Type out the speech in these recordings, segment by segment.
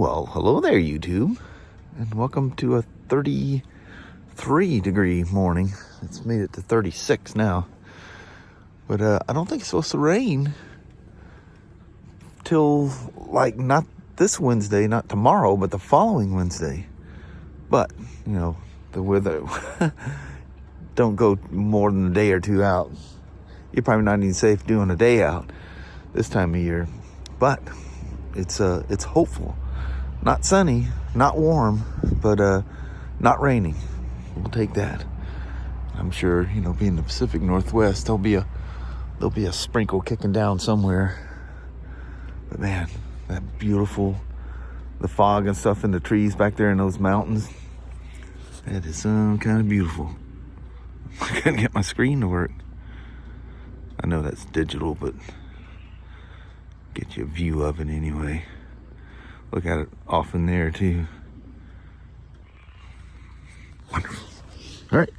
Well, hello there, YouTube, and welcome to a 33-degree morning. It's made it to 36 now, but I don't think it's supposed to rain till, like, not this Wednesday, not tomorrow, but the following Wednesday. But, you know, the weather don't go more than a day or two out. You're probably not even safe doing a day out this time of year, but it's hopeful. Not sunny, not warm, but not raining. We'll take that. I'm sure, you know, being the Pacific Northwest, there'll be a sprinkle kicking down somewhere. But man, that beautiful, the fog and stuff in the trees back there in those mountains, that is kind of beautiful. I couldn't get my screen to work. I know that's digital, but get you a view of it anyway. Look at it off in there too. Wonderful. All right,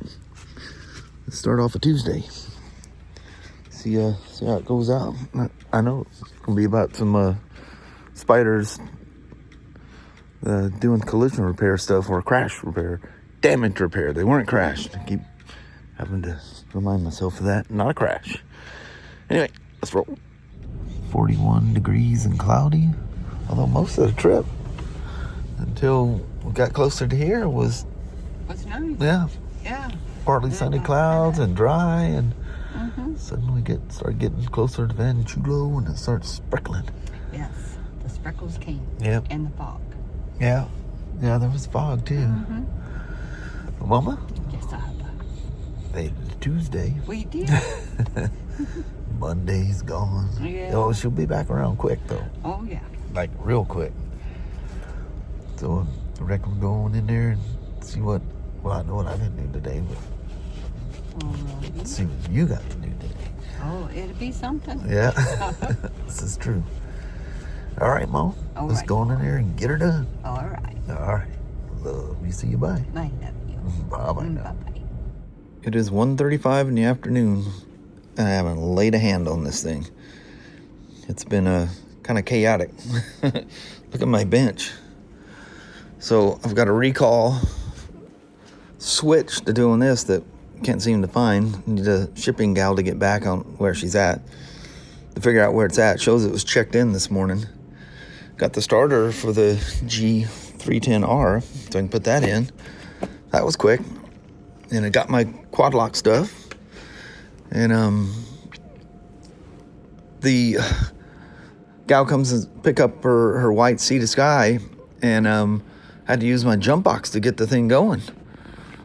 let's start off a Tuesday. See how it goes out. I know it's gonna be about some Spyders doing collision repair stuff, or crash repair, damage repair. They weren't crashed. I keep having to remind myself of that. Not a crash. Anyway, let's roll. 41 degrees and cloudy. Although most of the trip, until we got closer to here, was nice. Yeah. Partly sunny clouds and dry, and suddenly started getting closer to Van Chulo, and it started sprinkling. Yes, the sprinkles came. Yep. And the fog. Yeah, there was fog too. Mama? Yes, I have. Tuesday. We did. Monday's gone. Yeah. Oh, she'll be back around quick though. Oh yeah. Like real quick. So I reckon we're going in there and see what. Well, I know what I can do today, but let's see what you got to do today. Oh, it'll be something. Yeah, this is true. All right, Mom. Let's go on in there and get her done. All right. All right. Love you. See you. Bye. I love you. Bye-bye now. Bye-bye. It is 1:35 in the afternoon. I haven't laid a hand on this thing. It's been kind of chaotic. Look at my bench. So I've got a recall switch to doing this that can't seem to find. Need a shipping gal to get back on where she's at to figure out where it's at. Shows it was checked in this morning. Got the starter for the G310R, so I can put that in. That was quick. And I got my quad lock stuff. And the gal comes and pick up her white Sea to Sky, and had to use my jump box to get the thing going.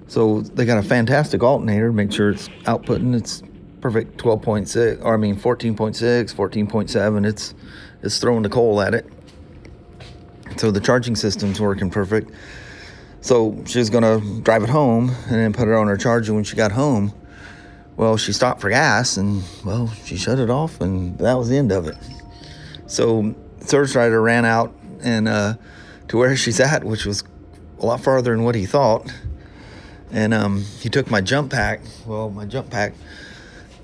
So they got a fantastic alternator, make sure it's outputting. It's perfect 12.6, or I mean 14.6, 14.7. It's throwing the coal at it. So the charging system's working perfect. So she was gonna drive it home and then put it on her charger when she got home. Well, she stopped for gas, and, well, she shut it off, and that was the end of it. So the service rider ran out and to where she's at, which was a lot farther than what he thought. And he took my jump pack. Well, my jump pack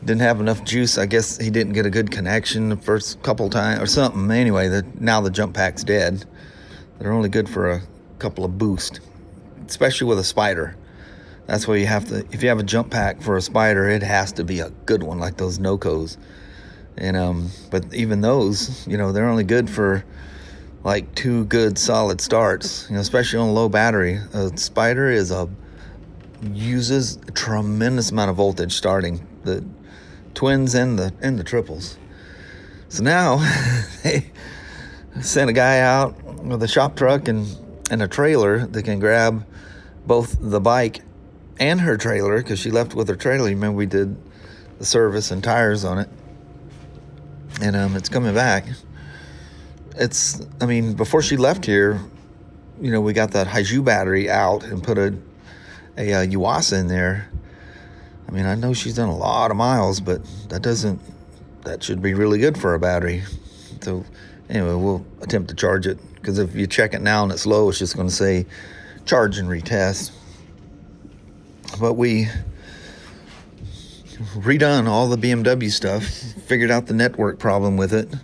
didn't have enough juice. I guess he didn't get a good connection the first couple times or something. Anyway, now the jump pack's dead. They're only good for a couple of boosts, especially with a Spyder. That's why you have to, if you have a jump pack for a Spyder, it has to be a good one, like those Nocos. And but even those, you know, they're only good for like 2 good solid starts, you know, especially on a low battery. A Spyder uses a tremendous amount of voltage starting, the twins and the triples. So now they sent a guy out with a shop truck and a trailer that can grab both the bike and her trailer, because she left with her trailer. You remember we did the service and tires on it, and it's coming back. I mean, before she left here, you know, we got that Haiju battery out and put a Yuasa in there. I mean, I know she's done a lot of miles, but that should be really good for a battery. So anyway, we'll attempt to charge it, because if you check it now and it's low, it's just going to say charge and retest. But we redone all the BMW stuff, figured out the network problem with it,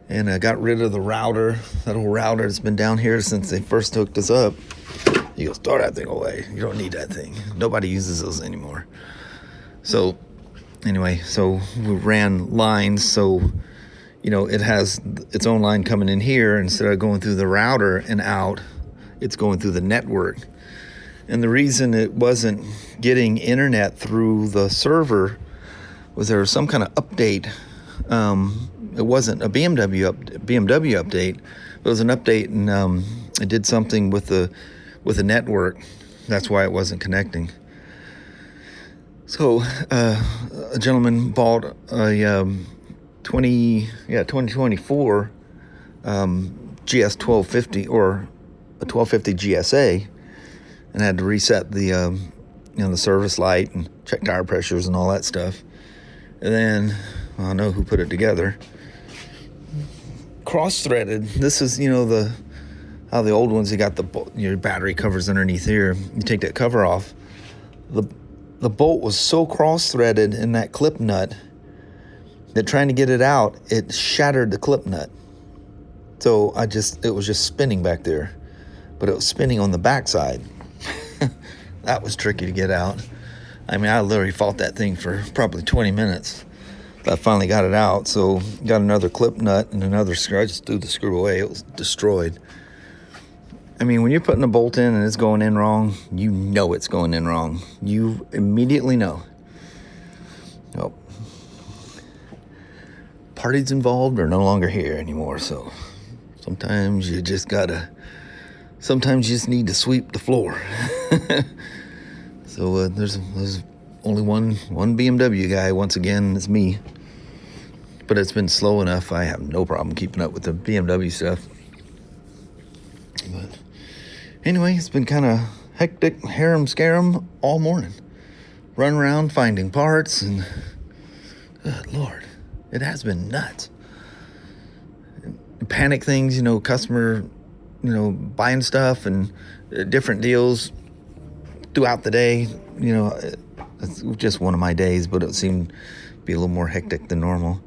And I got rid of the router, that old router that's been down here since they first hooked us up. You go, throw that thing away. You don't need that thing. Nobody uses those anymore. So anyway, so we ran lines. So, you know, it has its own line coming in here. Instead of going through the router and out, it's going through the network. And the reason it wasn't getting internet through the server was there was some kind of update. It wasn't a BMW update. It was an update, and it did something with the network. That's why it wasn't connecting. So a gentleman bought a 2024 GS 1250 or a 1250 GSA, and had to reset the the service light and check tire pressures and all that stuff. And then I don't know who put it together. Cross-threaded. This is how the old ones, you got your battery covers underneath here. You take that cover off. The bolt was so cross-threaded in that clip nut that trying to get it out, it shattered the clip nut. So it was just spinning back there, but it was spinning on the backside. That was tricky to get out. I mean, I literally fought that thing for probably 20 minutes. I finally got it out, so got another clip nut and another screw. I just threw the screw away. It was destroyed. I mean, when you're putting a bolt in and it's going in wrong, you know it's going in wrong. You immediately know. Oh. Parties involved are no longer here anymore, so sometimes you just need to sweep the floor. So there's only one BMW guy. Once again, it's me. But it's been slow enough. I have no problem keeping up with the BMW stuff. But anyway, it's been kind of hectic, harem-scarum all morning. Run around finding parts, and good Lord, it has been nuts. Panic things, customer, buying stuff and different deals throughout the day. It's just one of my days, but it seemed to be a little more hectic than normal.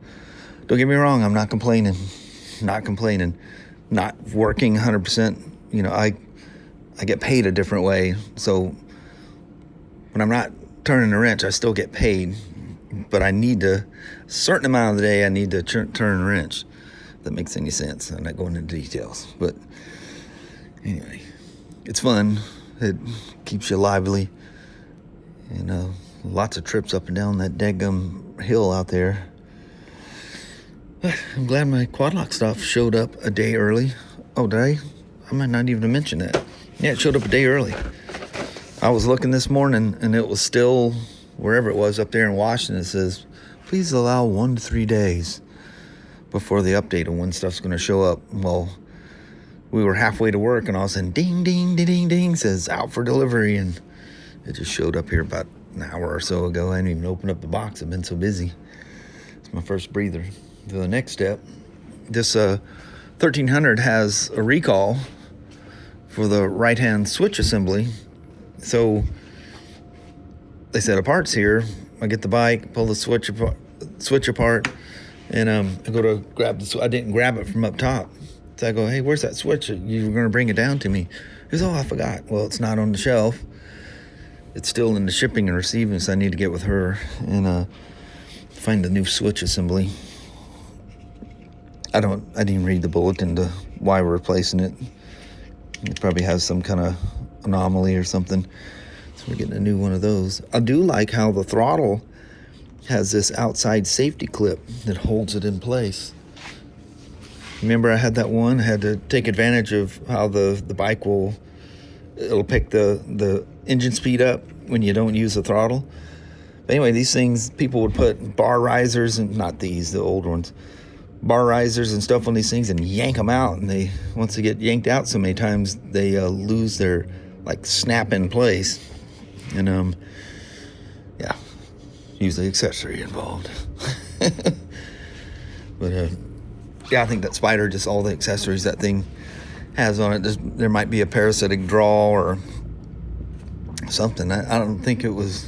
Don't get me wrong, I'm not complaining. Not working 100%. I get paid a different way. So when I'm not turning a wrench, I still get paid. But a certain amount of the day, I need to turn a wrench. If that makes any sense. I'm not going into details. But anyway, it's fun. It keeps you lively. And lots of trips up and down that daggum hill out there. I'm glad my quad lock stuff showed up a day early. Oh, did I? I might not even mention that. Yeah, it showed up a day early. I was looking this morning, and it was still, wherever it was up there in Washington, it says, please allow 1 to 3 days before the update on when stuff's going to show up. Well, we were halfway to work, and all of a sudden, ding, ding, ding, ding, ding, says out for delivery, and it just showed up here about an hour or so ago. I didn't even open up the box. I've been so busy. It's my first breather. To the next step, this 1300 has a recall for the right-hand switch assembly. So they said a part's here. I get the bike, pull the switch apart, and I go to grab the. I didn't grab it from up top. So I go, hey, where's that switch? You were going to bring it down to me. He goes, oh, I forgot. Well, it's not on the shelf. It's still in the shipping and receiving, so I need to get with her and find the new switch assembly. I didn't even read the bulletin to why we're replacing it. It probably has some kind of anomaly or something. So we're getting a new one of those. I do like how the throttle has this outside safety clip that holds it in place. Remember I had that one? I had to take advantage of how the bike it'll pick the engine speed up when you don't use the throttle. But anyway, these things, people would put bar risers, and not these, the old ones, bar risers and stuff on these things and yank them out. And once they get yanked out so many times, they lose their, snap in place. And, yeah, usually accessory involved. But, yeah, I think that Spyder, just all the accessories that thing has on it, there might be a parasitic draw or something. I don't think it was,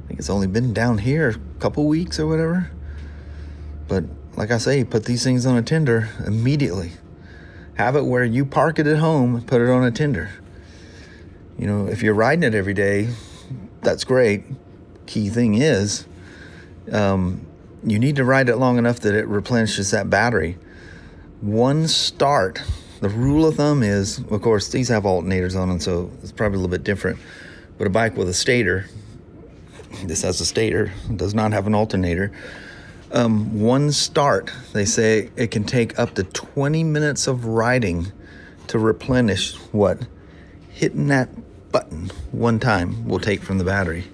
I think it's only been down here a couple weeks or whatever. But like I say, put these things on a tender immediately. Have it where you park it at home, put it on a tender. You know, if you're riding it every day, that's great. Key thing is, you need to ride it long enough that it replenishes that battery. One start, the rule of thumb is, of course, these have alternators on them, so it's probably a little bit different. But a bike with a stator, this has a stator, it does not have an alternator. One start, they say it can take up to 20 minutes of riding to replenish what hitting that button one time will take from the battery.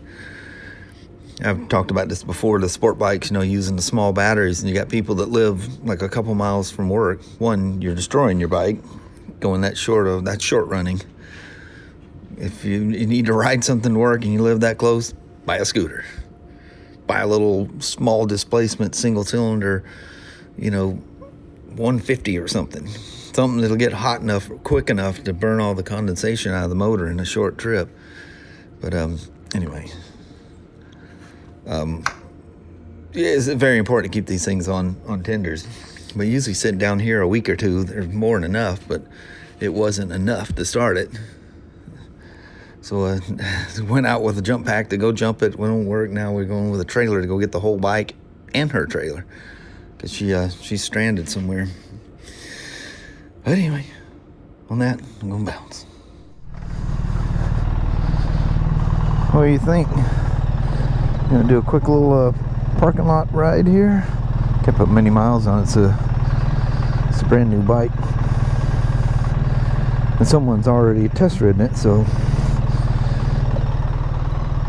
I've talked about this before, the sport bikes, you know, using the small batteries, and you got people that live like a couple miles from work. One, you're destroying your bike going that short running. If you need to ride something to work and you live that close, buy a scooter. Buy a little small displacement single cylinder, you know, 150 or something. Something that'll get hot enough, quick enough to burn all the condensation out of the motor in a short trip. But anyway, yeah, it's very important to keep these things on tenders. We usually sit down here a week or two. There's more than enough, but it wasn't enough to start it. So went out with a jump pack to go jump it. Went on work. Now we're going with a trailer to go get the whole bike and her trailer, because she's stranded somewhere. But anyway, on that, I'm gonna bounce. What do you think? Gonna do a quick little parking lot ride here. Can't put many miles on it. It's a brand new bike, and someone's already test ridden it, so.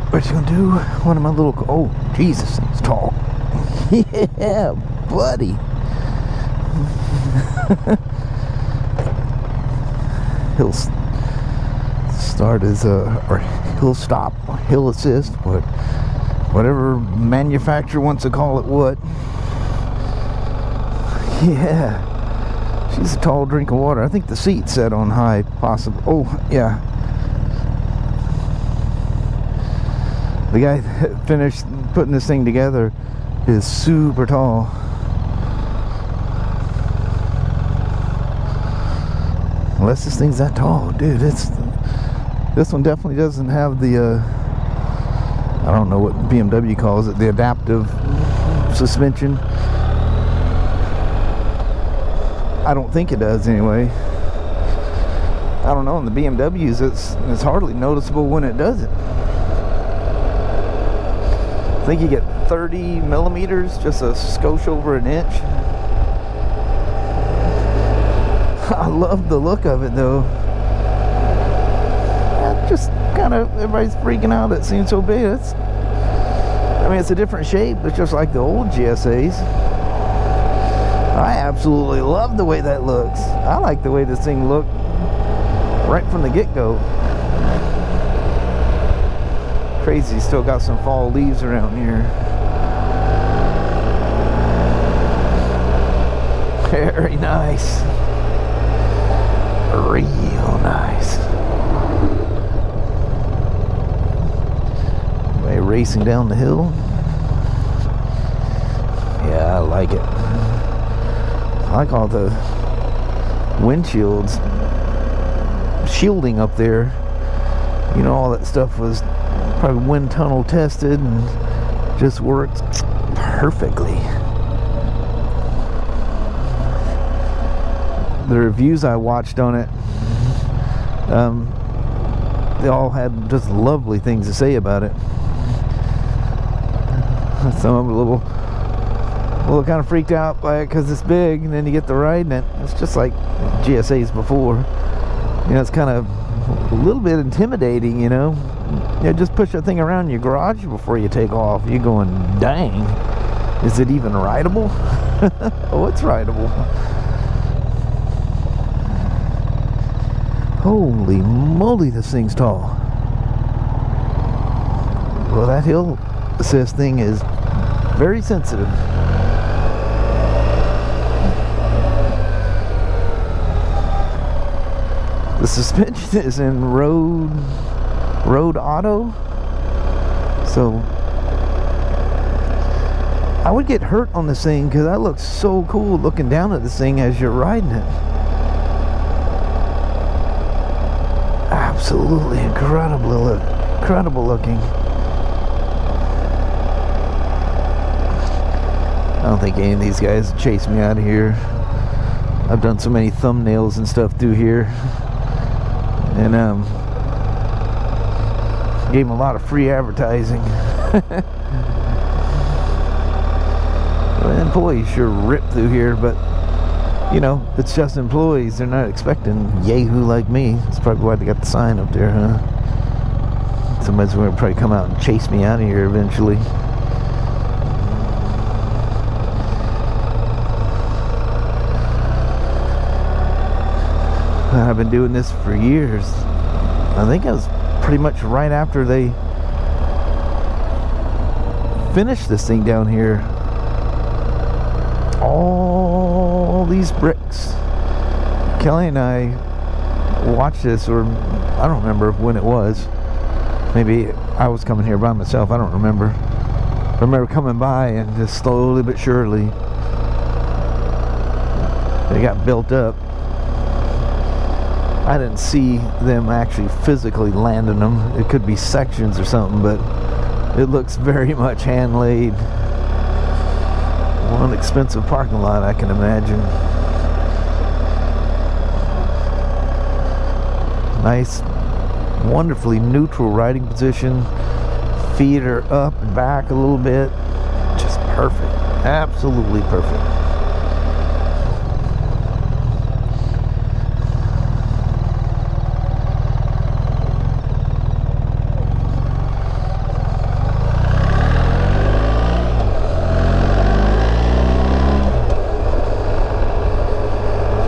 What you gonna do? One of my little, oh Jesus, it's tall. Yeah, buddy. He'll start his or he'll stop, he'll assist, whatever manufacturer wants to call it. What? Yeah, she's a tall drink of water. I think the seat's set on high, possible. Oh yeah. The guy that finished putting this thing together is super tall. Unless this thing's that tall, dude. This one definitely doesn't have the I don't know what BMW calls it, the adaptive suspension. I don't think it does anyway. I don't know, in the BMWs it's hardly noticeable when it does it. I think you get 30 millimeters, just a skosh over an inch. I love the look of it though. Just kind of, everybody's freaking out, it seems so big. I mean, it's a different shape, but just like the old GSAs. I absolutely love the way that looks. I like the way this thing looked right from the get-go. Crazy, still got some fall leaves around here. Very nice. Real nice. Way racing down the hill. Yeah, I like it. I like all the windshields, shielding up there. You know, all that stuff was probably wind tunnel tested and just worked perfectly. The reviews I watched on it, they all had just lovely things to say about it. Some of them a little kind of freaked out by it because it's big, and then you get to riding it, it's just like GSAs before. You know, it's kind of a little bit intimidating, you know. Yeah, just push that thing around your garage before you take off. You're going, dang, is it even rideable? Oh, it's rideable. Holy moly, this thing's tall. Well, that hill assist thing is very sensitive. The suspension is in road auto, so I would get hurt on this thing because that looks so cool looking down at this thing as you're riding it. Absolutely incredible looking. I don't think any of these guys chase me out of here. I've done so many thumbnails and stuff through here, and gave them a lot of free advertising. Employees sure rip through here, but you know, it's just employees. They're not expecting yahoo like me. That's probably why they got the sign up there, huh? Somebody's going to probably come out and chase me out of here eventually. I've been doing this for years. I think it was pretty much right after they finished this thing down here. All these bricks. Kelly and I watched this, or I don't remember when it was. Maybe I was coming here by myself. I don't remember. I remember coming by and just slowly but surely they got built up. I didn't see them actually physically landing them. It could be sections or something, but it looks very much hand-laid. One expensive parking lot, I can imagine. Nice, wonderfully neutral riding position. Feet are up and back a little bit. Just perfect. Absolutely perfect.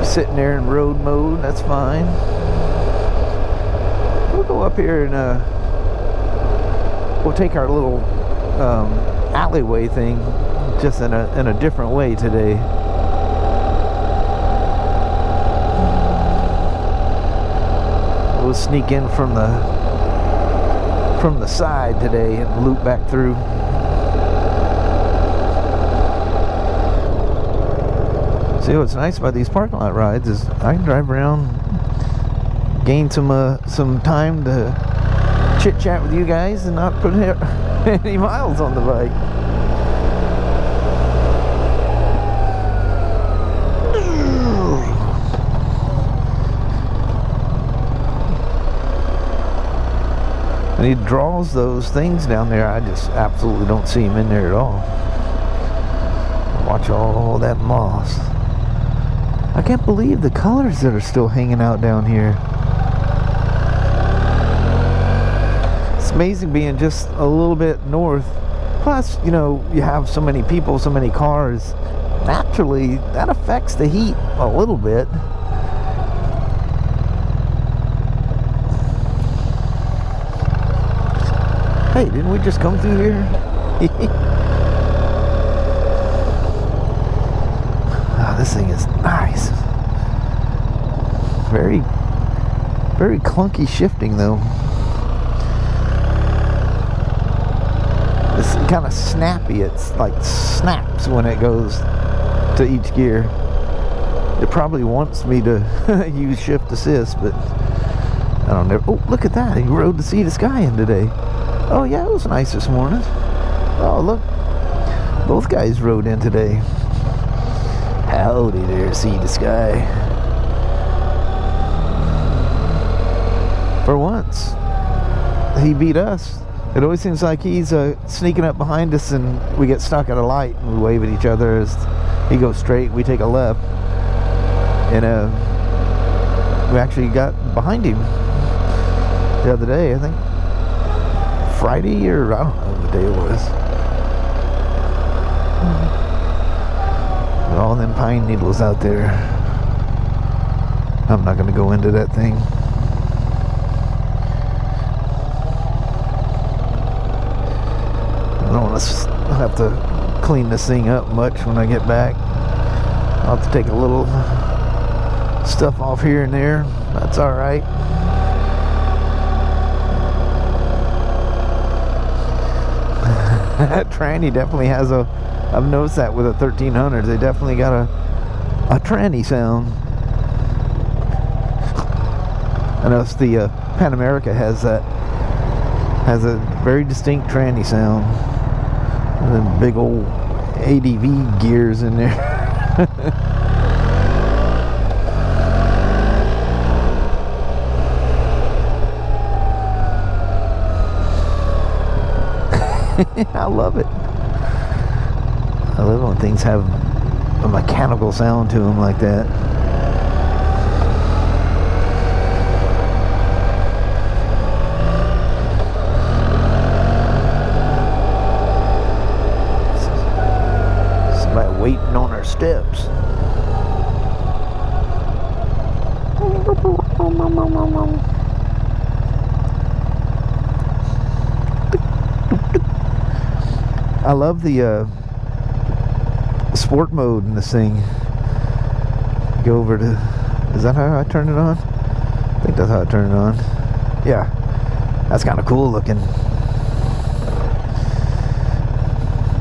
Sitting there in road mode, that's fine. We'll go up here and we'll take our little alleyway thing just in a different way today. We'll sneak in from the side today and loop back through. See, what's nice about these parking lot rides is I can drive around, gain some time to chit chat with you guys and not put any miles on the bike. And he draws those things down there. I just absolutely don't see him in there at all. Watch all that moss. I can't believe the colors that are still hanging out down here. It's amazing being just a little bit north. Plus, you know, you have so many people, so many cars. Naturally, that affects the heat a little bit. Hey, didn't we just come through here? This thing is nice. Very, very clunky shifting though. It's kind of snappy. It's like snaps when it goes to each gear. It probably wants me to use shift assist, but I don't know. Oh, look at that. He rode the sea to sky in today. Oh yeah, it was nice this morning. Oh look, both guys rode in today. Howdy there, sea to sky. For once, he beat us. It always seems like he's sneaking up behind us and we get stuck at a light and we wave at each other as he goes straight, we take a left. And we actually got behind him the other day, I think. Friday, or I don't know what day it was. All them pine needles out there. I'm not going to go into that thing. I don't want to have to clean this thing up much when I get back. I'll have to take a little stuff off here and there. That's all right. That tranny definitely has a I've noticed that with the 1300s. They definitely got a tranny sound. I noticed the Pan America has a very distinct tranny sound. And then big old ADV gears in there. I love it. I love when things have a mechanical sound to them like that. Somebody waiting on our steps. I love the sport mode in this thing. Go over to, is that how I turn it on? I think that's how I turn it on. Yeah, that's kind of cool looking.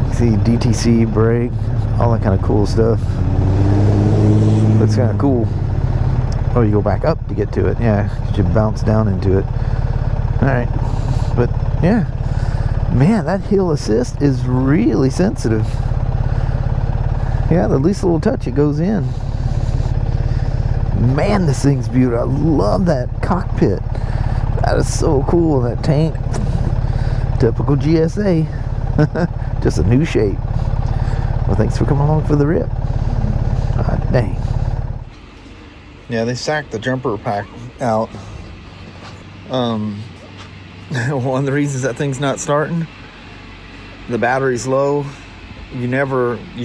You see DTC brake, all that kind of cool stuff. Looks kind of cool. Oh, you go back up to get to it. Yeah, you bounce down into it. Alright, but yeah. Man, that hill assist is really sensitive. Yeah, the least little touch, it goes in. Man, this thing's beautiful. I love that cockpit. That is so cool, that tank. Typical GSA. Just a new shape. Well, thanks for coming along for the rip. God dang. Yeah, they sacked the jumper pack out. One of the reasons that thing's not starting, the battery's low. You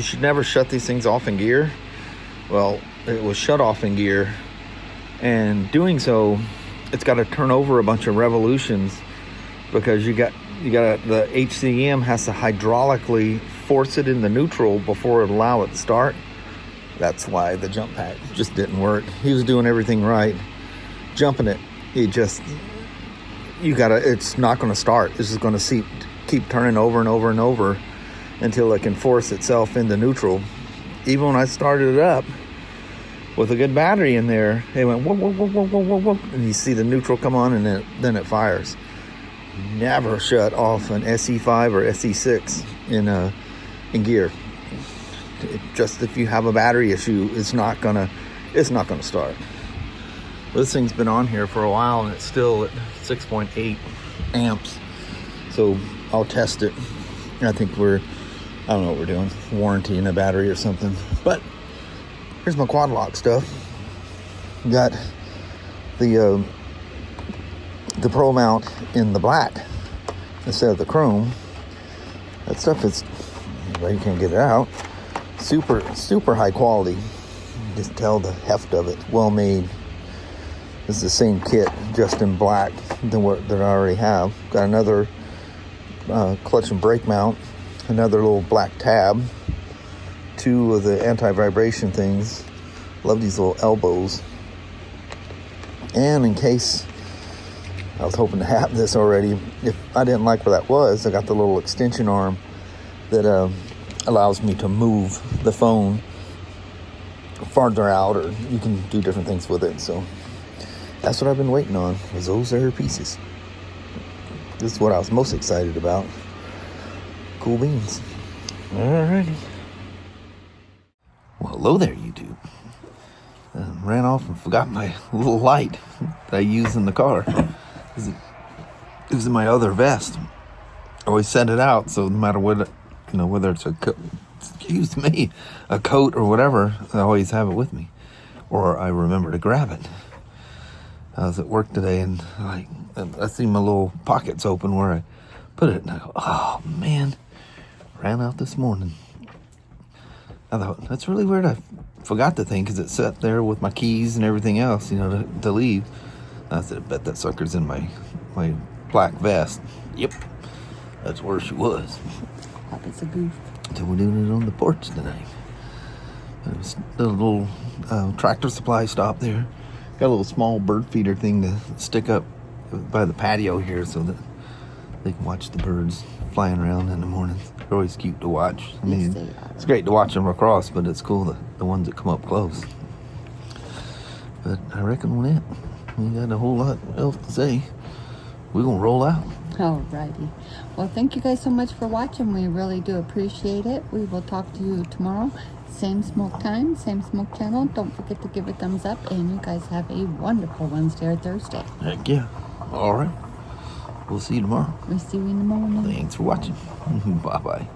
should never shut these things off in gear. Well, it was shut off in gear, and doing so, it's got to turn over a bunch of revolutions because you got the HCM has to hydraulically force it in the neutral before it allow it to start. That's why the jump pack just didn't work. He was doing everything right, jumping it. It's not going to start. It's just going to keep turning over and over and over until it can force itself into neutral. Even when I started it up with a good battery in there, it went whoop, whoop, whoop, whoop, whoop, whoop, and you see the neutral come on, and then it fires. Never shut off an SE5 or SE6 in gear. Just if you have a battery issue, it's not gonna start. This thing's been on here for a while, and it's still at 6.8 amps. So I'll test it. I think I don't know what we're doing, warranty in a battery or something. But here's my quad lock stuff. Got the Pro mount in the black instead of the chrome. That stuff is, well, you can't get it out. Super high quality. Just tell the heft of it. Well made. This is the same kit, just in black than what that I already have. Got another clutch and brake mount, another little black tab, 2 of the anti-vibration things. Love these little elbows. And in case I was hoping to have this already, if I didn't like where that was, I got the little extension arm that allows me to move the phone farther out, or you can do different things with it. So that's what I've been waiting on, was those there pieces. This is what I was most excited about. Cool beans. Alrighty. Well, hello there, YouTube. Ran off and forgot my little light that I use in the car. It was in my other vest. I always set it out, so no matter what, whether it's a coat or whatever, I always have it with me, or I remember to grab it. I was at work today, and I see my little pockets open where I put it, and I go, oh man, ran out this morning. I thought, that's really weird. I forgot the thing because it sat there with my keys and everything else, to leave. I said, I bet that sucker's in my black vest. Yep, that's where she was. Hope it's a goof. So we're doing it on the porch tonight. There's a little tractor supply stop there. Got a little small bird feeder thing to stick up by the patio here so that They can watch the birds flying around in the mornings. They're always cute to watch. I mean, Yes, they are. it's great to watch them across, but it's cool the ones that come up close. But I reckon on that, we got a whole lot else to say. We're going to roll out. Alrighty. Well, thank you guys so much for watching. We really do appreciate it. We will talk to you tomorrow. Same smoke time, same smoke channel. Don't forget to give a thumbs up. And you guys have a wonderful Wednesday or Thursday. Heck yeah. All right. We'll see you tomorrow. We'll see you in the morning. Thanks for watching. Bye-bye.